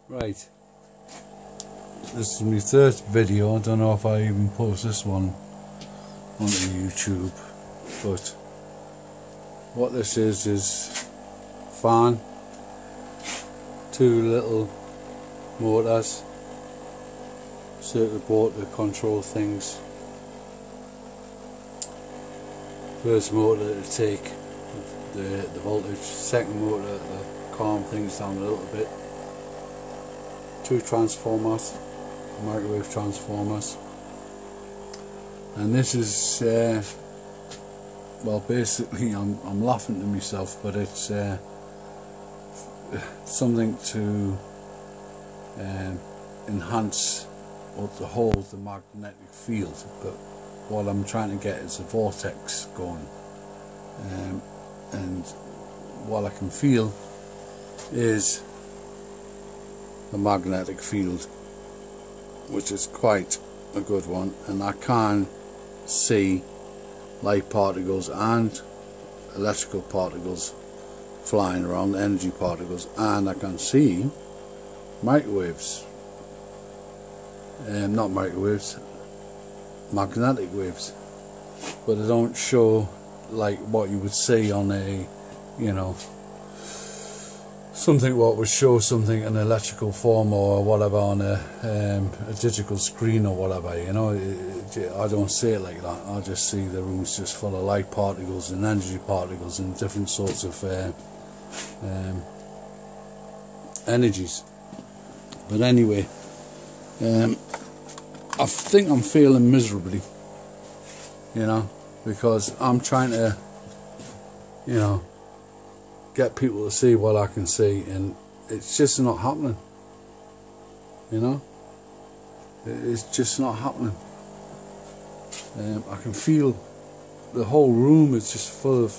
Right, this is my third video. I don't know if I even post this one onto YouTube, but what this is fan, two little motors, circuit board to control things. First motor to take the voltage, second motor to calm things down a little bit. Two transformers, microwave transformers, and this is well, basically I'm laughing to myself, but it's something to enhance or to hold the magnetic field, but what I'm trying to get is a vortex going, and what I can feel is the magnetic field, which is quite a good one, and I can see light particles and electrical particles flying around, energy particles, and I can see microwaves, not microwaves, magnetic waves, but they don't show like what you would see on a, you know, something what would show something in electrical form or whatever on a digital screen or whatever, you know. I don't see it like that. I just see the room's just full of light particles and energy particles and different sorts of energies. But anyway, I think I'm failing miserably, you know, because I'm trying to, you know, get people to see what I can see, and it's just not happening, you know. It's just not happening. I can feel the whole room is just full of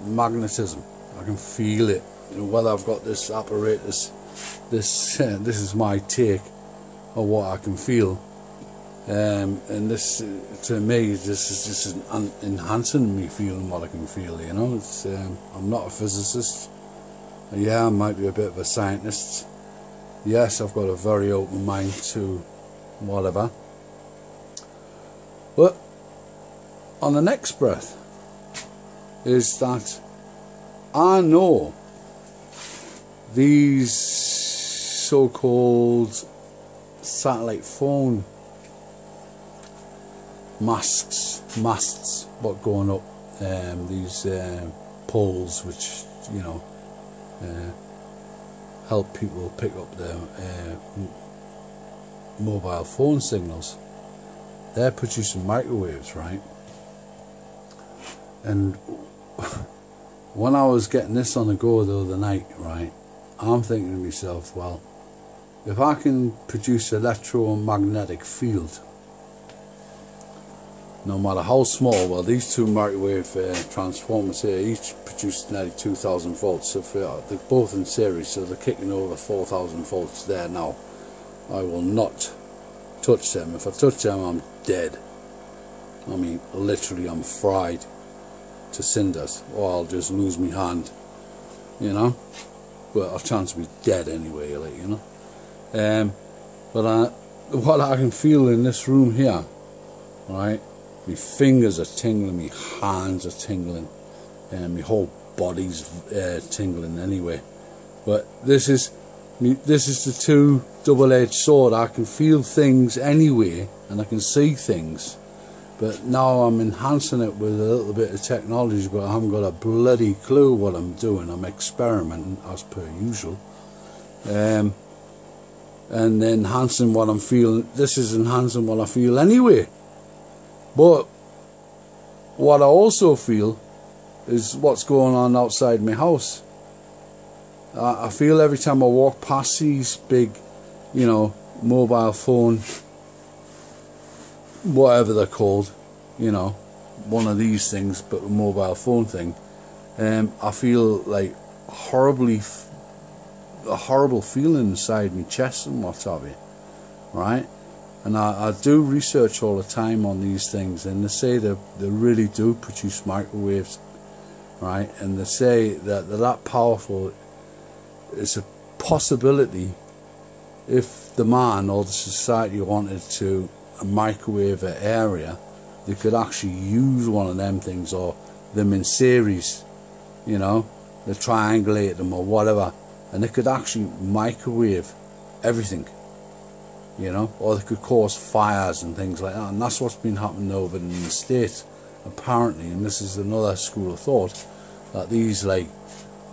magnetism. I can feel it, you know, whether I've got this apparatus, this is my take of what I can feel, and this, to me, this is just enhancing me feeling what I can feel, you know. It's I'm not a physicist. Yeah, I might be a bit of a scientist. Yes, I've got a very open mind to whatever. But on the next breath is that I know these so-called satellite phone masts what going up, these poles which, you know, help people pick up their mobile phone signals. They're producing microwaves, right? And when I was getting this on the go the other night, right, I'm thinking to myself, well, if I can produce electromagnetic field, no matter how small, well, these two microwave transformers here each produce nearly 2,000 volts. So they're both in series, so they're kicking over 4,000 volts there now. I will not touch them. If I touch them, I'm dead. I mean, literally, I'm fried to cinders, or I'll just lose my hand, you know. But I'll chance to be dead anyway, like, you know. But what I can feel in this room here, right? My fingers are tingling, my hands are tingling, and my whole body's tingling anyway. But this is the two double-edged sword. I can feel things anyway, and I can see things. But now I'm enhancing it with a little bit of technology, but I haven't got a bloody clue what I'm doing. I'm experimenting as per usual, and enhancing what I'm feeling. This is enhancing what I feel anyway. But what I also feel is what's going on outside my house. I feel every time I walk past these big, you know, mobile phone, whatever they're called, you know, one of these things, but a mobile phone thing, I feel like a horrible feeling inside my chest and what have you, right? And I do research all the time on these things, and they say they really do produce microwaves, right? And they say that they're that powerful. It's a possibility, if the man or the society wanted to microwave an area, they could actually use one of them things, or them in series, you know, they triangulate them or whatever, and they could actually microwave everything, you know, or they could cause fires and things like that. And that's what's been happening over in the States apparently. And this is another school of thought, that these like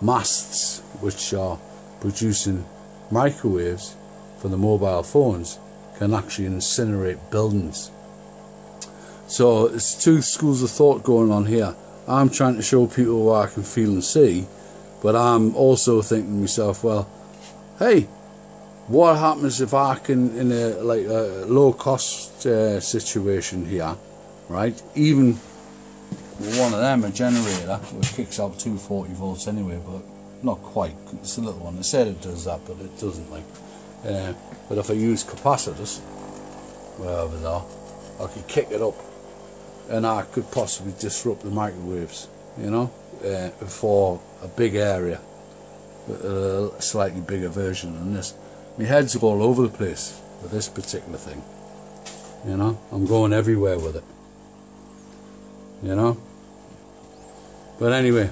masts which are producing microwaves for the mobile phones can actually incinerate buildings. So it's two schools of thought going on here. I'm trying to show people what I can feel and see, but I'm also thinking to myself, well, hey, what happens if I can, in a like a low cost situation here, right, even one of them, a generator which kicks out 240 volts anyway, but not quite, it's a little one. They said it does that, but it doesn't, like. But if I use capacitors, wherever they are, I could kick it up, and I could possibly disrupt the microwaves, you know, for a big area, a slightly bigger version than this. My head's all over the place with this particular thing, you know. I'm going everywhere with it, you know. But anyway,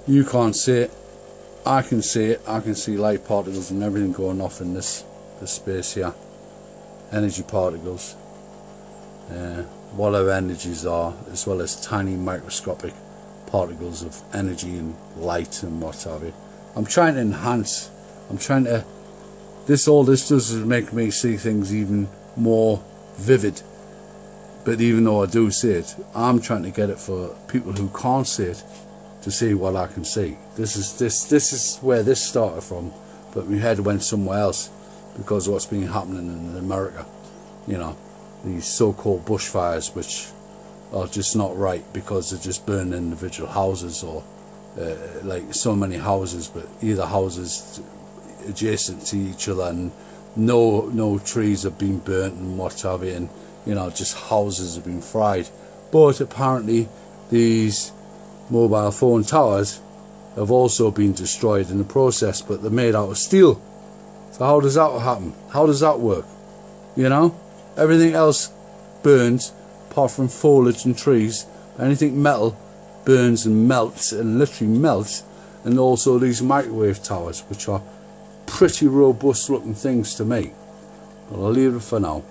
you can't see it, I can see it. I can see light particles and everything going off in this space here, energy particles, whatever energies are, as well as tiny microscopic particles of energy and light and what have you. I'm trying to enhance, I'm trying to, all this does is make me see things even more vivid. But even though I do see it, I'm trying to get it for people who can't see it to see what I can see. This is where this started from, but my head went somewhere else because of what's been happening in America. You know, these so-called bushfires, which are just not right because they're just burning individual houses, or like so many houses, but either houses adjacent to each other, and no trees have been burnt and what have you, and you know, just houses have been fried. But apparently these mobile phone towers have also been destroyed in the process, but they're made out of steel. So how does that happen? How does that work? You know, everything else burns apart from foliage and trees. Anything metal burns and melts, and literally melts. And also these microwave towers, which are pretty robust looking things to me. But I'll leave it for now.